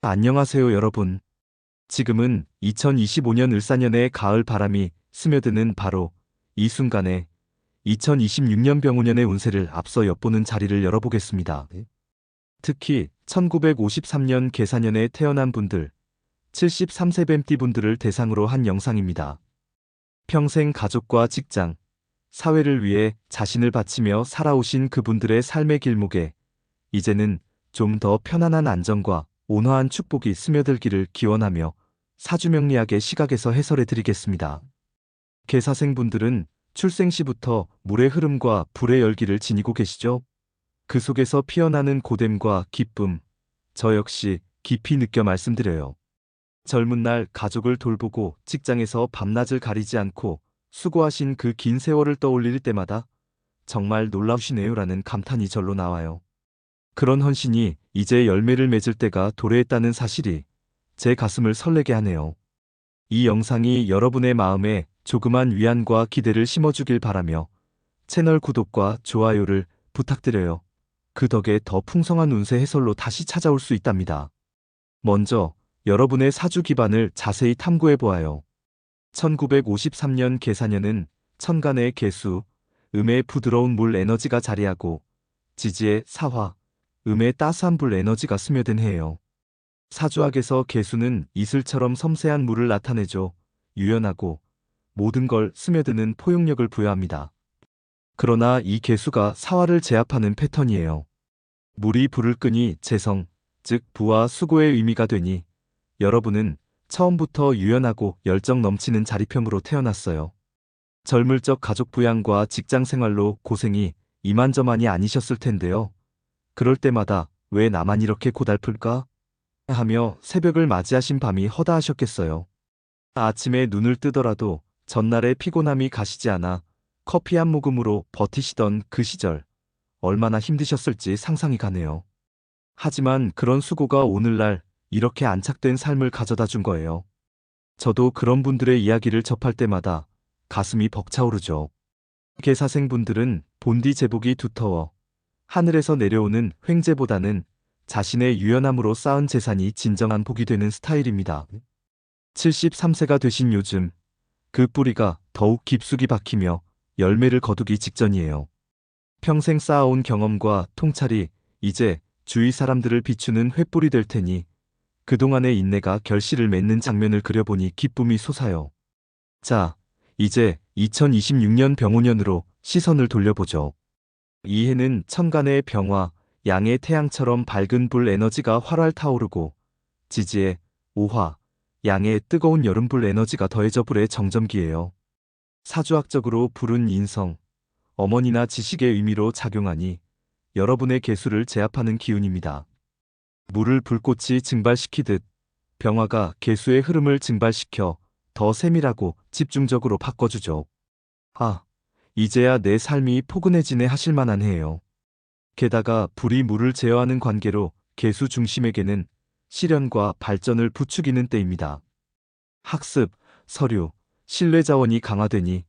안녕하세요, 여러분. 지금은 2025년 을사년의 가을 바람이 스며드는 바로 이 순간에 2026년 병오년의 운세를 앞서 엿보는 자리를 열어보겠습니다. 특히 1953년 계사년에 태어난 분들, 73세 뱀띠 분들을 대상으로 한 영상입니다. 평생 가족과 직장, 사회를 위해 자신을 바치며 살아오신 그분들의 삶의 길목에 이제는 좀 더 편안한 안정과 온화한 축복이 스며들기를 기원하며 사주명리학의 시각에서 해설해 드리겠습니다. 계사생분들은 출생 시부터 물의 흐름과 불의 열기를 지니고 계시죠? 그 속에서 피어나는 고됨과 기쁨, 저 역시 깊이 느껴 말씀드려요. 젊은 날 가족을 돌보고 직장에서 밤낮을 가리지 않고 수고하신 그 긴 세월을 떠올릴 때마다 정말 놀라우시네요라는 감탄이 절로 나와요. 그런 헌신이 이제 열매를 맺을 때가 도래했다는 사실이 제 가슴을 설레게 하네요. 이 영상이 여러분의 마음에 조그만 위안과 기대를 심어주길 바라며 채널 구독과 좋아요를 부탁드려요. 그 덕에 더 풍성한 운세 해설로 다시 찾아올 수 있답니다. 먼저 여러분의 사주 기반을 자세히 탐구해 보아요. 1953년 계사년은 천간의 계수, 음의 부드러운 물 에너지가 자리하고 지지의 사화, 음의 따스한 불 에너지가 스며든 해예요. 사주학에서 계수는 이슬처럼 섬세한 물을 나타내죠. 유연하고 모든 걸 스며드는 포용력을 부여합니다. 그러나 이 계수가 사화를 제압하는 패턴이에요. 물이 불을 끄니 재성, 즉 부와 수고의 의미가 되니 여러분은 처음부터 유연하고 열정 넘치는 자리편으로 태어났어요. 젊을 적 가족 부양과 직장 생활로 고생이 이만저만이 아니셨을 텐데요. 그럴 때마다 왜 나만 이렇게 고달플까? 하며 새벽을 맞이하신 밤이 허다하셨겠어요. 아침에 눈을 뜨더라도 전날의 피곤함이 가시지 않아 커피 한 모금으로 버티시던 그 시절, 얼마나 힘드셨을지 상상이 가네요. 하지만 그런 수고가 오늘날 이렇게 안착된 삶을 가져다 준 거예요. 저도 그런 분들의 이야기를 접할 때마다 가슴이 벅차오르죠. 계사생분들은 본디 제복이 두터워 하늘에서 내려오는 횡재보다는 자신의 유연함으로 쌓은 재산이 진정한 복이 되는 스타일입니다. 73세가 되신 요즘 그 뿌리가 더욱 깊숙이 박히며 열매를 거두기 직전이에요. 평생 쌓아온 경험과 통찰이 이제 주위 사람들을 비추는 횃불이 될 테니 그동안의 인내가 결실을 맺는 장면을 그려보니 기쁨이 솟아요. 자, 이제 2026년 병오년으로 시선을 돌려보죠. 이 해는 천간의 병화, 양의 태양처럼 밝은 불 에너지가 활활 타오르고 지지의 오화, 양의 뜨거운 여름불 에너지가 더해져 불의 정점기예요. 사주학적으로 불은 인성, 어머니나 지식의 의미로 작용하니 여러분의 계수를 제압하는 기운입니다. 물을 불꽃이 증발시키듯 병화가 계수의 흐름을 증발시켜 더 세밀하고 집중적으로 바꿔주죠. 아, 이제야 내 삶이 포근해지네 하실 만한 해예요. 게다가 불이 물을 제어하는 관계로 계수 중심에게는 실현과 발전을 부추기는 때입니다. 학습, 서류, 신뢰 자원이 강화되니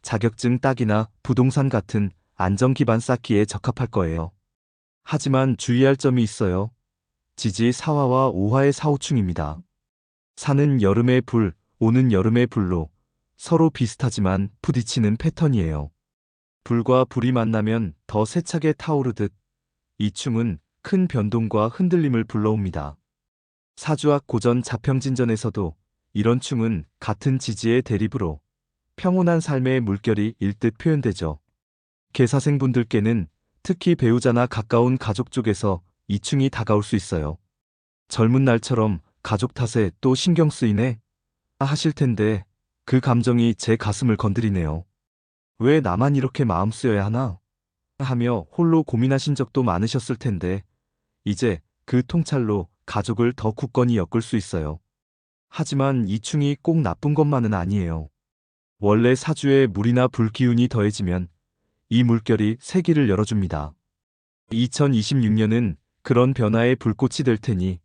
자격증 따기나 부동산 같은 안정 기반 쌓기에 적합할 거예요. 하지만 주의할 점이 있어요. 지지 사화와 오화의 사호충입니다. 사는 여름의 불, 오는 여름의 불로 서로 비슷하지만 부딪히는 패턴이에요. 불과 불이 만나면 더 세차게 타오르듯 이 충은 큰 변동과 흔들림을 불러옵니다. 사주학 고전 자평진전에서도 이런 충은 같은 지지의 대립으로 평온한 삶의 물결이 일듯 표현되죠. 계사생분들께는 특히 배우자나 가까운 가족 쪽에서 이 충이 다가올 수 있어요. 젊은 날처럼 가족 탓에 또 신경 쓰이네 하실 텐데 그 감정이 제 가슴을 건드리네요. 왜 나만 이렇게 마음 쓰여야 하나? 하며 홀로 고민하신 적도 많으셨을 텐데 이제 그 통찰로 가족을 더 굳건히 엮을 수 있어요. 하지만 이 충이 꼭 나쁜 것만은 아니에요. 원래 사주에 물이나 불 기운이 더해지면 이 물결이 세기를 열어줍니다. 2026년은 그런 변화의 불꽃이 될 테니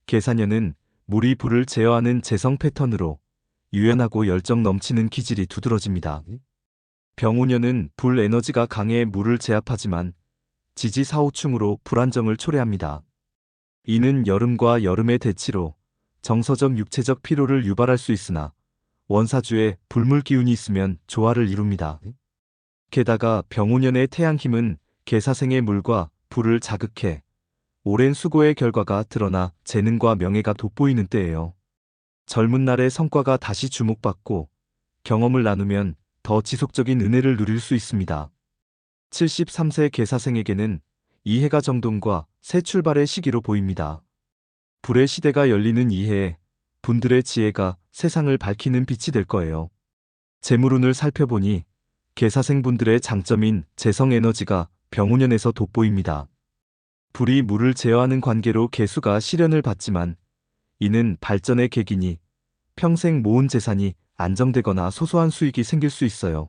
계사년은 물이 불을 제어하는 재성 패턴으로 유연하고 열정 넘치는 기질이 두드러집니다. 병오년은 불 에너지가 강해 물을 제압하지만 지지사호충으로 불안정을 초래합니다. 이는 여름과 여름의 대치로 정서적 육체적 피로를 유발할 수 있으나 원사주에 불물 기운이 있으면 조화를 이룹니다. 게다가 병오년의 태양 힘은 계사생의 물과 불을 자극해 오랜 수고의 결과가 드러나 재능과 명예가 돋보이는 때예요. 젊은 날의 성과가 다시 주목받고 경험을 나누면 더 지속적인 은혜를 누릴 수 있습니다. 73세 계사생에게는 이해가 정동과 새 출발의 시기로 보입니다. 불의 시대가 열리는 이해에 분들의 지혜가 세상을 밝히는 빛이 될 거예요. 재물운을 살펴보니 계사생분들의 장점인 재성 에너지가 병오년에서 돋보입니다. 불이 물을 제어하는 관계로 계수가 시련을 받지만 이는 발전의 계기니 평생 모은 재산이 안정되거나 소소한 수익이 생길 수 있어요.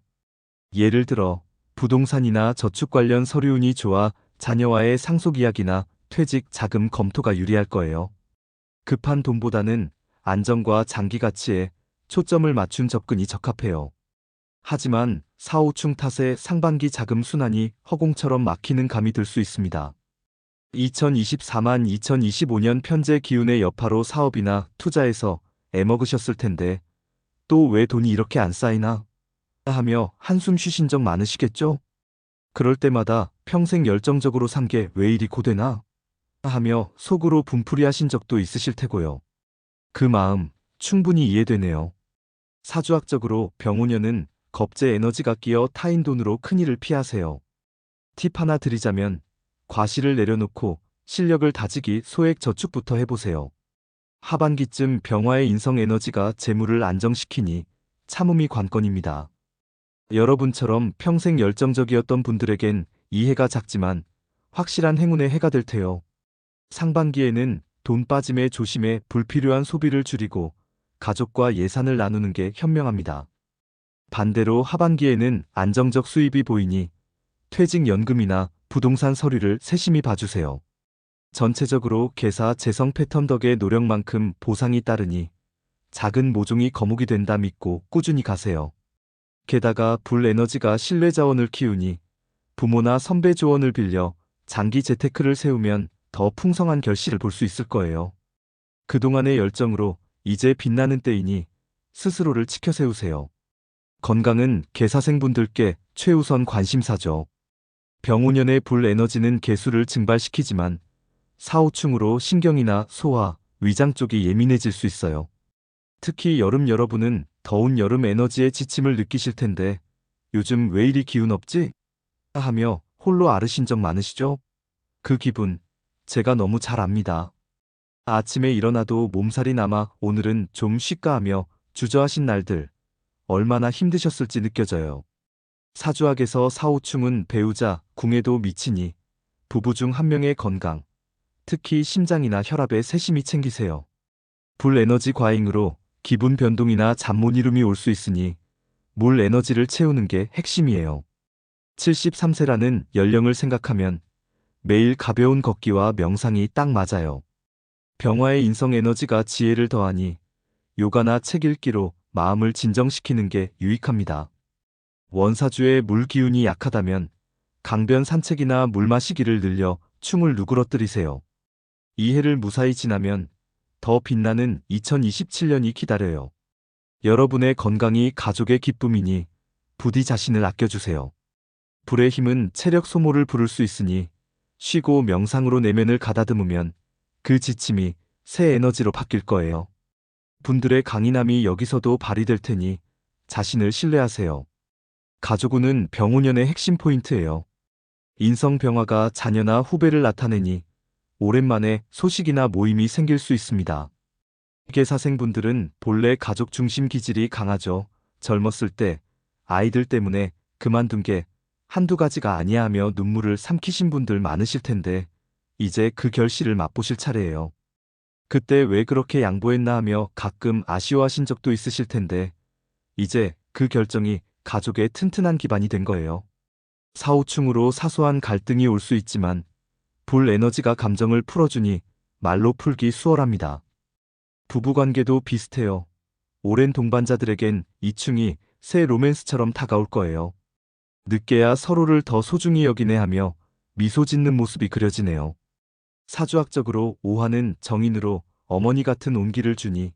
예를 들어 부동산이나 저축 관련 서류운이 좋아 자녀와의 상속 이야기나 퇴직 자금 검토가 유리할 거예요. 급한 돈보다는 안정과 장기 가치에 초점을 맞춘 접근이 적합해요. 하지만 사오충 탓에 상반기 자금 순환이 허공처럼 막히는 감이 들 수 있습니다. 2024만 2025년 편제 기운의 여파로 사업이나 투자에서 애먹으셨을 텐데 또 왜 돈이 이렇게 안 쌓이나 하며 한숨 쉬신 적 많으시겠죠? 그럴 때마다 평생 열정적으로 산 게 왜 이리 고되나 하며 속으로 분풀이 하신 적도 있으실 테고요. 그 마음 충분히 이해되네요. 사주학적으로 병오년은 겁재 에너지가 끼어 타인 돈으로 큰일을 피하세요. 팁 하나 드리자면 과실을 내려놓고 실력을 다지기 소액 저축부터 해보세요. 하반기쯤 병화의 인성 에너지가 재물을 안정시키니 참음이 관건입니다. 여러분처럼 평생 열정적이었던 분들에겐 이해가 작지만 확실한 행운의 해가 될 테요. 상반기에는 돈 빠짐에 조심해 불필요한 소비를 줄이고 가족과 예산을 나누는 게 현명합니다. 반대로 하반기에는 안정적 수입이 보이니 퇴직연금이나 부동산 서류를 세심히 봐주세요. 전체적으로 계사 재성 패턴 덕에 노력만큼 보상이 따르니 작은 모종이 거목이 된다 믿고 꾸준히 가세요. 게다가 불 에너지가 신뢰 자원을 키우니 부모나 선배 조언을 빌려 장기 재테크를 세우면 더 풍성한 결실을 볼 수 있을 거예요. 그동안의 열정으로 이제 빛나는 때이니 스스로를 지켜 세우세요. 건강은 계사생분들께 최우선 관심사죠. 병오년의 불 에너지는 개수를 증발시키지만 사오충으로 신경이나 소화, 위장 쪽이 예민해질 수 있어요. 특히 여름 여러분은 더운 여름 에너지에 지침을 느끼실 텐데 요즘 왜 이리 기운 없지? 하며 홀로 앓으신 적 많으시죠? 그 기분 제가 너무 잘 압니다. 아침에 일어나도 몸살이 남아 오늘은 좀 쉴까 하며 주저하신 날들 얼마나 힘드셨을지 느껴져요. 사주학에서 사오충은 배우자, 궁에도 미치니 부부 중 한 명의 건강, 특히 심장이나 혈압에 세심히 챙기세요. 불 에너지 과잉으로 기분 변동이나 잠 못 이룸이 올 수 있으니 물 에너지를 채우는 게 핵심이에요. 73세라는 연령을 생각하면 매일 가벼운 걷기와 명상이 딱 맞아요. 병화의 인성 에너지가 지혜를 더하니 요가나 책 읽기로 마음을 진정시키는 게 유익합니다. 원사주의 물 기운이 약하다면 강변 산책이나 물 마시기를 늘려 충을 누그러뜨리세요. 이 해를 무사히 지나면 더 빛나는 2027년이 기다려요. 여러분의 건강이 가족의 기쁨이니 부디 자신을 아껴주세요. 불의 힘은 체력 소모를 부를 수 있으니 쉬고 명상으로 내면을 가다듬으면 그 지침이 새 에너지로 바뀔 거예요. 분들의 강인함이 여기서도 발휘될 테니 자신을 신뢰하세요. 가족운은 병오년의 핵심 포인트예요. 인성 병화가 자녀나 후배를 나타내니 오랜만에 소식이나 모임이 생길 수 있습니다. 계사생분들은 본래 가족 중심 기질이 강하죠. 젊었을 때 아이들 때문에 그만둔 게 한두 가지가 아니야 하며 눈물을 삼키신 분들 많으실 텐데 이제 그 결실을 맛보실 차례예요. 그때 왜 그렇게 양보했나 하며 가끔 아쉬워하신 적도 있으실 텐데 이제 그 결정이 가족의 튼튼한 기반이 된 거예요. 사오충으로 사소한 갈등이 올 수 있지만 불 에너지가 감정을 풀어주니 말로 풀기 수월합니다. 부부관계도 비슷해요. 오랜 동반자들에겐 이충이 새 로맨스처럼 다가올 거예요. 늦게야 서로를 더 소중히 여기네 하며 미소 짓는 모습이 그려지네요. 사주학적으로 5화는 정인으로 어머니 같은 온기를 주니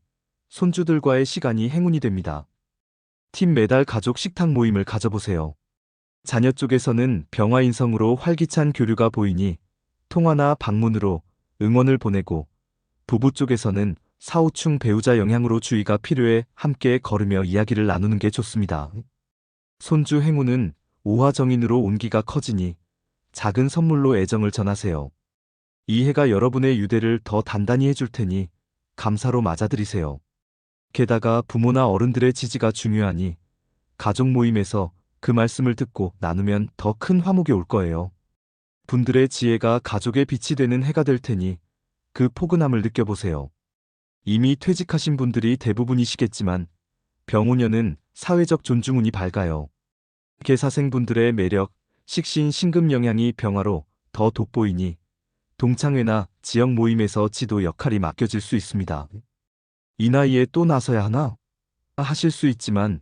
손주들과의 시간이 행운이 됩니다. 팀 매달 가족 식탁 모임을 가져보세요. 자녀 쪽에서는 병화인성으로 활기찬 교류가 보이니 통화나 방문으로 응원을 보내고, 부부 쪽에서는 사오충 배우자 영향으로 주의가 필요해 함께 걸으며 이야기를 나누는 게 좋습니다. 손주 행운은 5화 정인으로 온기가 커지니 작은 선물로 애정을 전하세요. 이 해가 여러분의 유대를 더 단단히 해줄 테니 감사로 맞아들이세요. 게다가 부모나 어른들의 지지가 중요하니 가족 모임에서 그 말씀을 듣고 나누면 더 큰 화목이 올 거예요. 분들의 지혜가 가족의 빛이 되는 해가 될 테니 그 포근함을 느껴보세요. 이미 퇴직하신 분들이 대부분이시겠지만 병오년은 사회적 존중운이 밝아요. 개사생분들의 매력, 식신, 신금 영향이 병화로 더 돋보이니 동창회나 지역 모임에서 지도 역할이 맡겨질 수 있습니다. 이 나이에 또 나서야 하나? 하실 수 있지만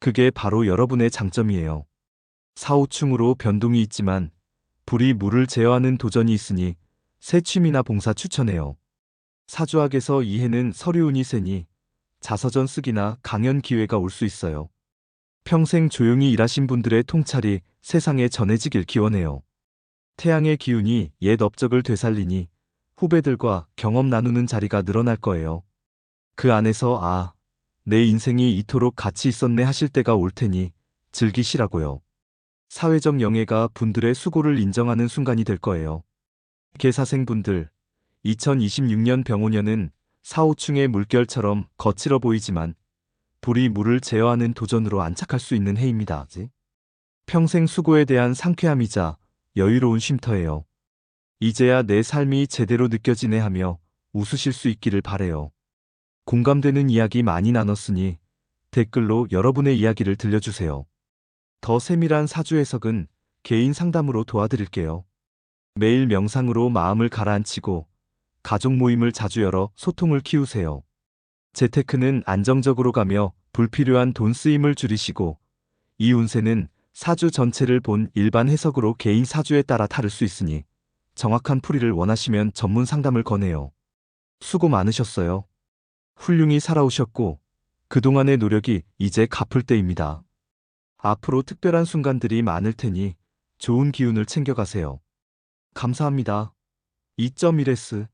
그게 바로 여러분의 장점이에요. 사오충으로 변동이 있지만 불이 물을 제어하는 도전이 있으니 새 취미나 봉사 추천해요. 사주학에서 이 해는 서류운이 세니 자서전 쓰기나 강연 기회가 올 수 있어요. 평생 조용히 일하신 분들의 통찰이 세상에 전해지길 기원해요. 태양의 기운이 옛 업적을 되살리니 후배들과 경험 나누는 자리가 늘어날 거예요. 그 안에서 내 인생이 이토록 가치 있었네 하실 때가 올 테니 즐기시라고요. 사회적 영예가 분들의 수고를 인정하는 순간이 될 거예요. 개사생분들, 2026년 병오년은 사오충의 물결처럼 거칠어 보이지만 불이 물을 제어하는 도전으로 안착할 수 있는 해입니다. 평생 수고에 대한 상쾌함이자 여유로운 쉼터예요. 이제야 내 삶이 제대로 느껴지네 하며 웃으실 수 있기를 바래요. 공감되는 이야기 많이 나눴으니 댓글로 여러분의 이야기를 들려주세요. 더 세밀한 사주 해석은 개인 상담으로 도와드릴게요. 매일 명상으로 마음을 가라앉히고 가족 모임을 자주 열어 소통을 키우세요. 재테크는 안정적으로 가며 불필요한 돈 쓰임을 줄이시고, 이 운세는 사주 전체를 본 일반 해석으로 개인 사주에 따라 다를 수 있으니 정확한 풀이를 원하시면 전문 상담을 권해요. 수고 많으셨어요. 훌륭히 살아오셨고 그동안의 노력이 이제 갚을 때입니다. 앞으로 특별한 순간들이 많을 테니 좋은 기운을 챙겨가세요. 감사합니다. 2.1S